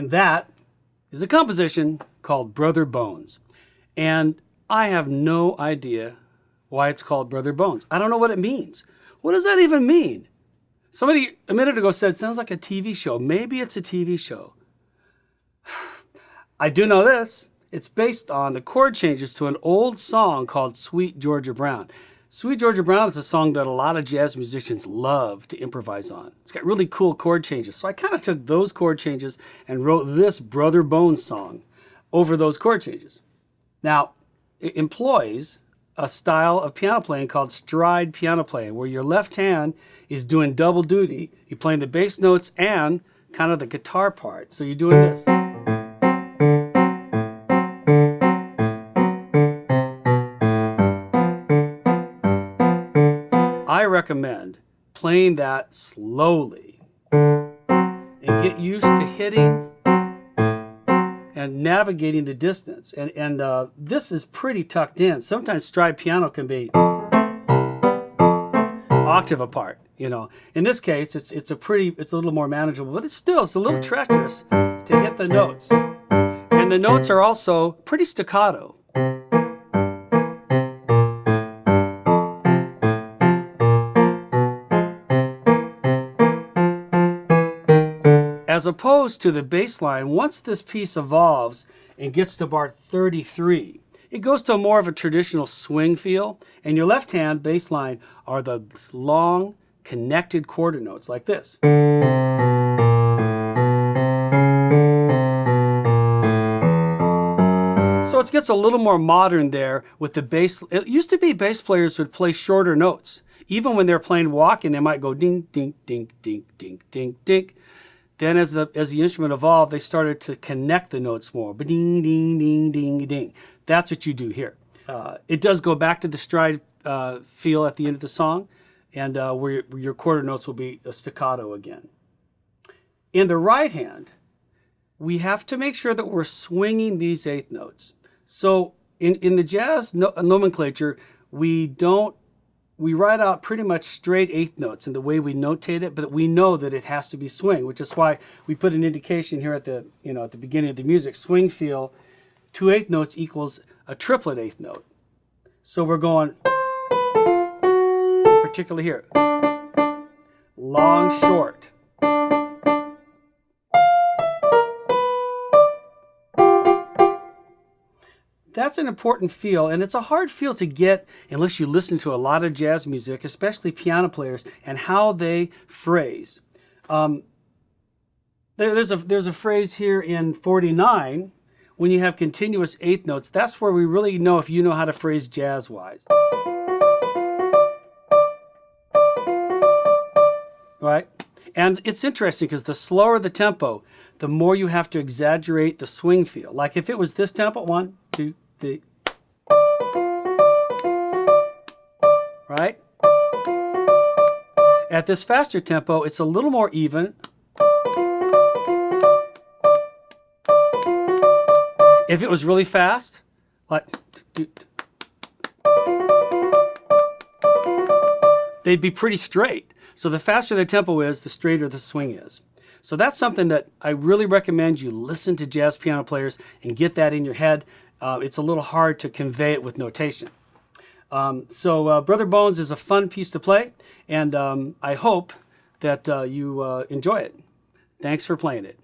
And that is a composition called Brother Bones. And I have no idea why it's called Brother Bones. I don't know what it means. What does that even mean? Somebody a minute ago said, sounds like a TV show. Maybe it's a TV show. I do know this. It's based on the chord changes to an old song called Sweet Georgia Brown. Sweet Georgia Brown is a song that a lot of jazz musicians love to improvise on. It's got really cool chord changes. So I kind of took those chord changes and wrote this Brother Bones song over those chord changes. Now, it employs a style of piano playing called stride piano playing, where your left hand is doing double duty. You're playing the bass notes and kind of the guitar part. So you're doing this. I recommend playing that slowly and get used to hitting and navigating the distance. And this is pretty tucked in. Sometimes stride piano can be octave apart, you know. In this case, it's a little more manageable, but it's a little treacherous to hit the notes. And the notes are also pretty staccato. As opposed to the bass line, once this piece evolves and gets to bar 33, it goes to more of a traditional swing feel, and your left hand bass line are the long, connected quarter notes like this. So it gets a little more modern there with the bass. It used to be bass players would play shorter notes. Even when they're playing walking, they might go ding, ding, ding, ding, ding, ding, ding. Then as the instrument evolved, they started to connect the notes more. Ding, ding, ding, ding, ding. That's what you do here. It does go back to the stride feel at the end of the song, and where your quarter notes will be a staccato again. In the right hand, we have to make sure that we're swinging these eighth notes. So in the jazz nomenclature, we write out pretty much straight eighth notes in the way we notate it, but we know that it has to be swing, which is why we put an indication here at the beginning of the music. Swing feel, 2 eighth notes equals a triplet eighth note. So we're going, particularly here, long, short. That's an important feel, and it's a hard feel to get unless you listen to a lot of jazz music, especially piano players, and how they phrase. There's a phrase here in 49, when you have continuous eighth notes, that's where we really know if you know how to phrase jazz-wise. Right? And it's interesting because the slower the tempo, the more you have to exaggerate the swing feel. Like if it was this tempo, 1, 2, 3. Right? At this faster tempo, it's a little more even. If it was really fast, like, they'd be pretty straight. So the faster the tempo is, the straighter the swing is. So that's something that I really recommend you listen to jazz piano players and get that in your head. It's a little hard to convey it with notation. So Brother Bones is a fun piece to play, and I hope that you enjoy it. Thanks for playing it.